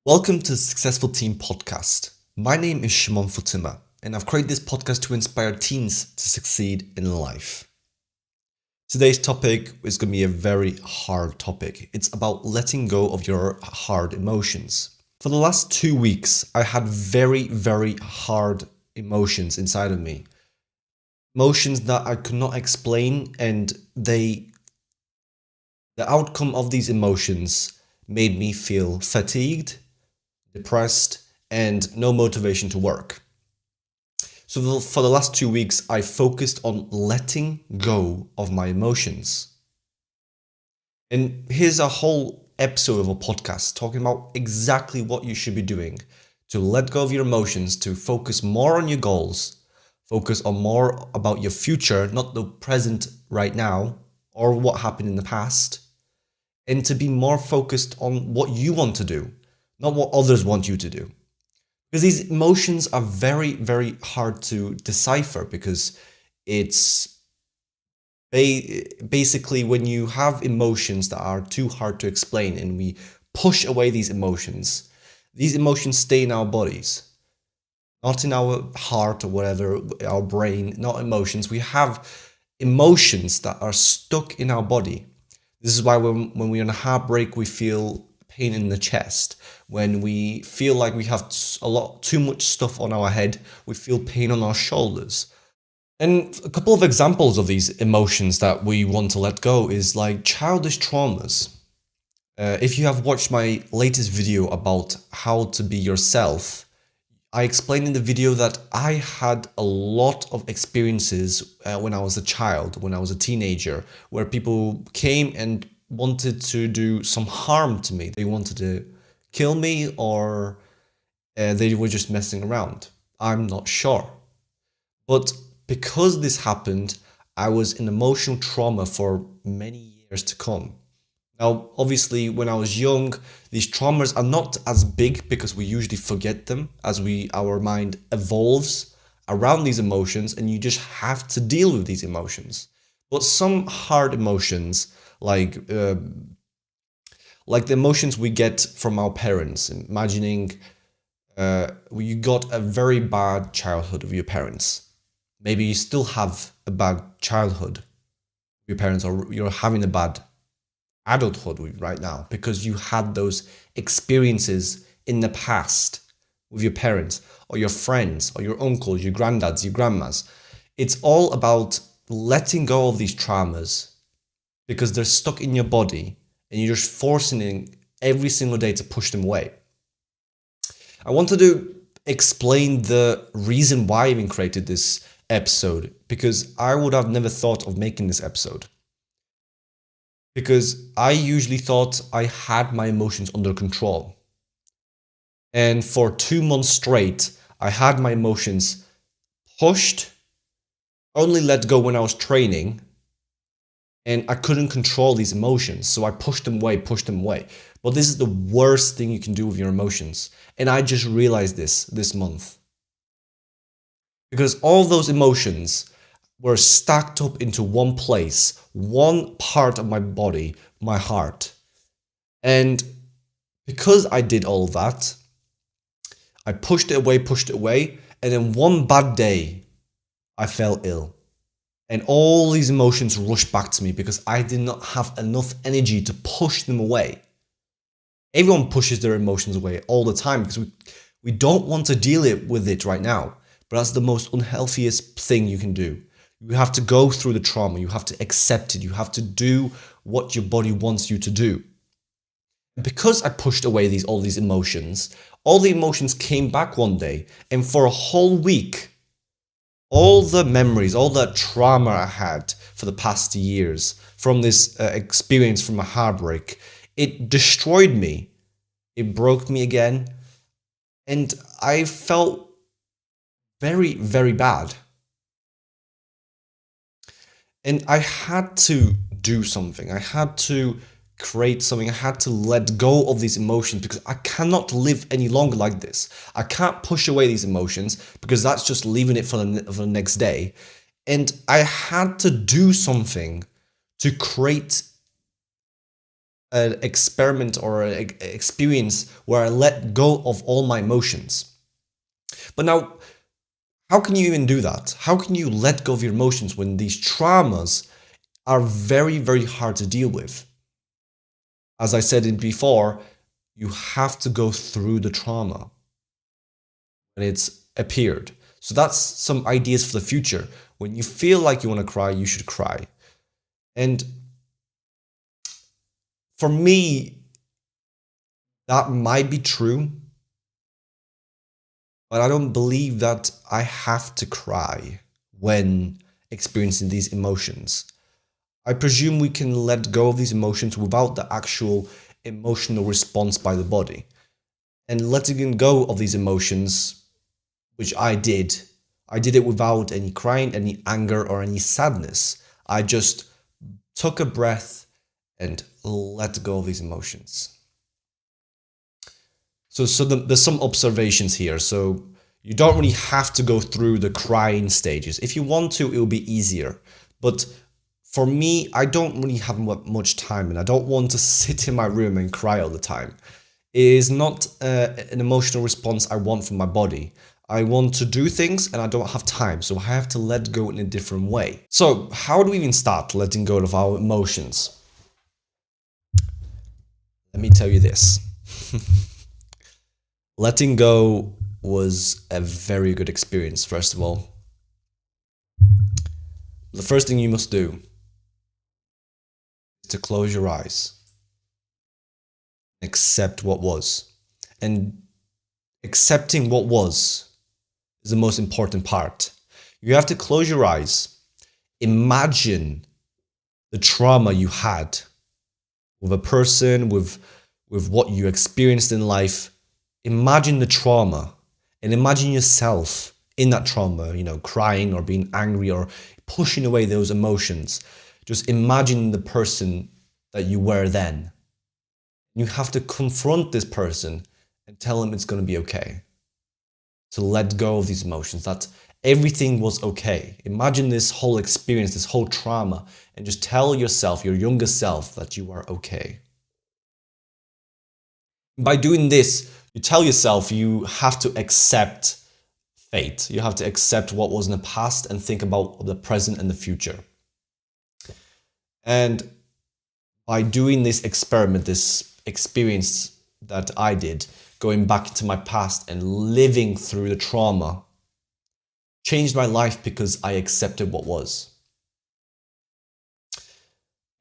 Welcome to the Successful Team Podcast. My name is Shimon Futima, and I've created this podcast to inspire teens to succeed in life. Today's topic is going to be a very hard topic. It's about letting go of your hard emotions. For the last 2 weeks, I had very hard emotions inside of me. Emotions that I could not explain, and the outcome of these emotions made me feel fatigued, depressed, and no motivation to work. So for the last 2 weeks, I focused on letting go of my emotions. And here's a whole episode of a podcast talking about exactly what you should be doing to let go of your emotions, to focus more on your goals, focus on more about your future, not the present right now, or what happened in the past, and to be more focused on what you want to do, not what others want you to do. Because these emotions are very hard to decipher, because it's basically when you have emotions that are too hard to explain and we push away these emotions stay in our bodies, not in our heart or whatever, our brain, not emotions. We have emotions that are stuck in our body. This is why when we're in a heartbreak, we feel pain in the chest. When we feel like we have too much stuff on our head, we feel pain on our shoulders. And a couple of examples of these emotions that we want to let go is like childish traumas. If you have watched my latest video about how to be yourself, I explained in the video that I had a lot of experiences when I was a child, when I was a teenager, where people came and wanted to do some harm to me. They wanted to kill me, or they were just messing around. I'm not sure. But because this happened, I was in emotional trauma for many years to come. Now, obviously, when I was young, these traumas are not as big because we usually forget them as our mind evolves around these emotions, and you just have to deal with these emotions. But some hard emotions, like the emotions we get from our parents, imagining you got a very bad childhood with your parents. Maybe you still have a bad childhood with your parents, or you're having a bad adulthood right now because you had those experiences in the past with your parents or your friends or your uncles, your granddads, your grandmas. It's all about letting go of these traumas because they're stuck in your body and you're just forcing it every single day to push them away. I wanted to explain the reason why I even created this episode, because I would have never thought of making this episode. Because I usually thought I had my emotions under control. And for 2 months straight, I had my emotions pushed, only let go when I was training, and I couldn't control these emotions. So I pushed them away. But this is the worst thing you can do with your emotions. And I just realized this month. Because all those emotions were stacked up into one place, one part of my body, my heart. And because I did all that, I pushed it away, and then one bad day, I fell ill. And all these emotions rushed back to me because I did not have enough energy to push them away. Everyone pushes their emotions away all the time because we don't want to deal with it right now. But that's the most unhealthiest thing you can do. You have to go through the trauma. You have to accept it. You have to do what your body wants you to do. And because I pushed away all these emotions, all the emotions came back one day. And for a whole week, all the memories, all the trauma I had for the past years from this experience from a heartbreak, it destroyed me. It broke me again. And I felt very bad. And I had to do something. I had to create something. I had to let go of these emotions because I cannot live any longer like this. I can't push away these emotions because that's just leaving it for the next day. And I had to do something to create an experiment or an experience where I let go of all my emotions. But now, how can you even do that? How can you let go of your emotions when these traumas are very, very hard to deal with? As I said it before, you have to go through the trauma when it's appeared. So that's some ideas for the future. When you feel like you want to cry, you should cry. And for me, that might be true, but I don't believe that I have to cry when experiencing these emotions. I presume we can let go of these emotions without the actual emotional response by the body. And letting go of these emotions, which I did it without any crying, any anger, or any sadness. I just took a breath and let go of these emotions. There's some observations here. So you don't really have to go through the crying stages. If you want to, it will be easier. But for me, I don't really have much time, and I don't want to sit in my room and cry all the time. It is not an emotional response I want from my body. I want to do things and I don't have time, so I have to let go in a different way. So how do we even start letting go of our emotions? Let me tell you this. Letting go was a very good experience, first of all. The first thing you must do is to close your eyes. Accept what was. And accepting what was is the most important part. You have to close your eyes. Imagine the trauma you had with a person, with what you experienced in life. Imagine the trauma and imagine yourself in that trauma, crying or being angry or pushing away those emotions. Just imagine the person that you were then. You have to confront this person and tell him it's going to be okay. To let go of these emotions, that everything was okay. Imagine this whole experience, this whole trauma, and just tell yourself, your younger self, that you are okay. By doing this, you tell yourself you have to accept fate. You have to accept what was in the past and think about the present and the future. And by doing this experiment, this experience that I did, going back into my past and living through the trauma, changed my life because I accepted what was.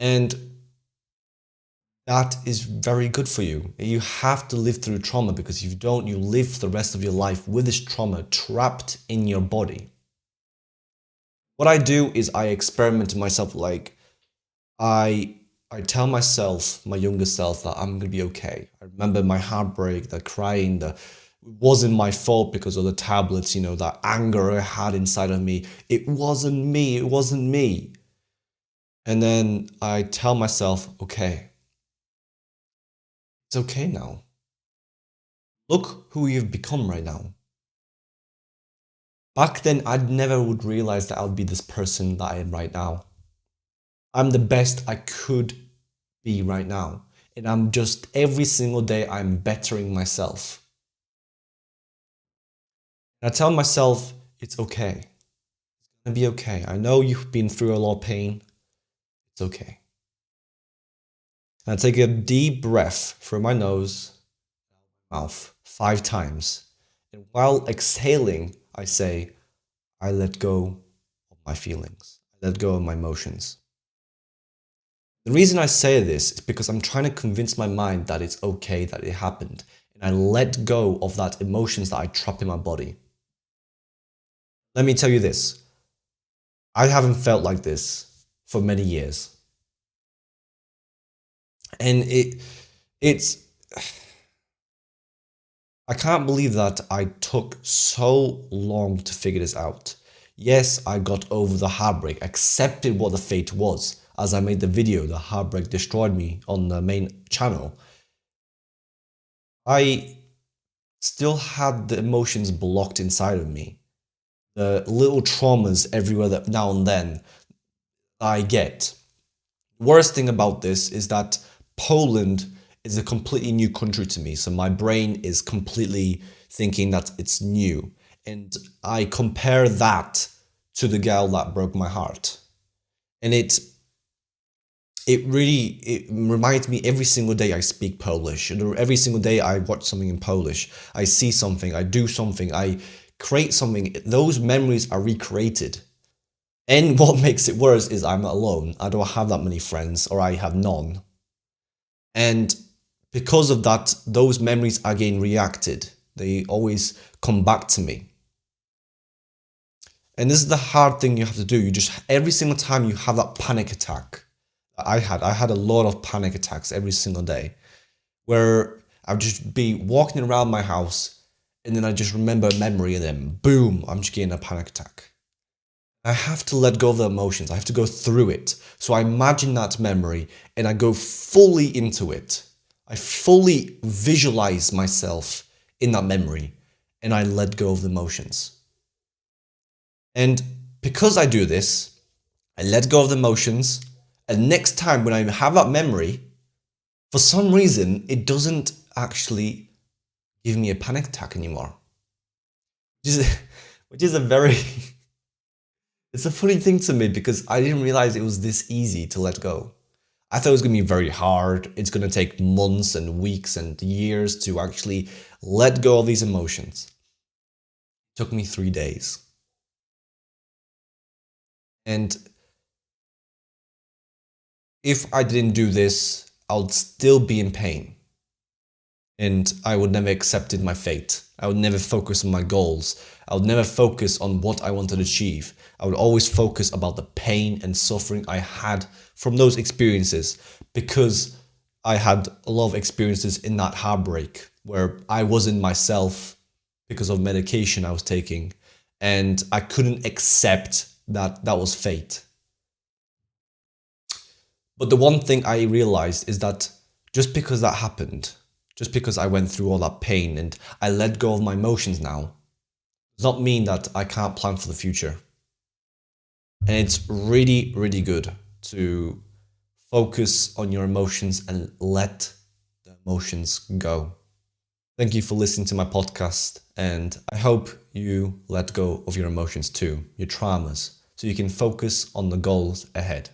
And that is very good for you. You have to live through trauma, because if you don't, you live the rest of your life with this trauma trapped in your body. What I do is I experiment myself, like I tell myself, my younger self, that I'm gonna be okay. I remember my heartbreak, the crying, it wasn't my fault because of the tablets, that anger I had inside of me. It wasn't me, it wasn't me. And then I tell myself, okay, it's okay now. Look who you've become right now. Back then, I never would realize that I would be this person that I am right now. I'm the best I could be right now. And I'm just, every single day, I'm bettering myself. And I tell myself, it's okay. It's gonna be okay. I know you've been through a lot of pain. It's okay. And I take a deep breath through my nose, mouth, 5 times. And while exhaling, I say, I let go of my feelings. I let go of my emotions. The reason I say this is because I'm trying to convince my mind that it's okay, that it happened. And I let go of that emotions that I trapped in my body. Let me tell you this. I haven't felt like this for many years. And it's I can't believe that I took so long to figure this out. Yes, I got over the heartbreak, accepted what the fate was. As I made the video, the heartbreak destroyed me on the main channel. I still had the emotions blocked inside of me. The little traumas everywhere that now and then I get. The worst thing about this is that Poland is a completely new country to me. So my brain is completely thinking that it's new. And I compare that to the girl that broke my heart. And it reminds me every single day I speak Polish. And every single day I watch something in Polish. I see something, I do something, I create something. Those memories are recreated. And what makes it worse is I'm alone. I don't have that many friends, or I have none. And because of that, those memories are getting reacted. They always come back to me. And this is the hard thing you have to do. You just, every single time you have that panic attack, I had a lot of panic attacks every single day, where I'd just be walking around my house and then I just remember a memory and then boom, I'm just getting a panic attack. I have to let go of the emotions. I have to go through it. So I imagine that memory and I go fully into it. I fully visualize myself in that memory and I let go of the emotions. And because I do this, I let go of the emotions. And next time when I have that memory, for some reason, it doesn't actually give me a panic attack anymore. Which is a very... It's a funny thing to me because I didn't realize it was this easy to let go. I thought it was going to be very hard. It's going to take months and weeks and years to actually let go of these emotions. It took me 3 days. And if I didn't do this, I would still be in pain. And I would never accepted my fate. I would never focus on my goals. I would never focus on what I wanted to achieve. I would always focus about the pain and suffering I had from those experiences, because I had a lot of experiences in that heartbreak where I wasn't myself because of medication I was taking, and I couldn't accept that that was fate. But the one thing I realized is that just because that happened, just because I went through all that pain and I let go of my emotions now, does not mean that I can't plan for the future. And it's really, really good to focus on your emotions and let the emotions go. Thank you for listening to my podcast, and I hope you let go of your emotions too, your traumas, so you can focus on the goals ahead.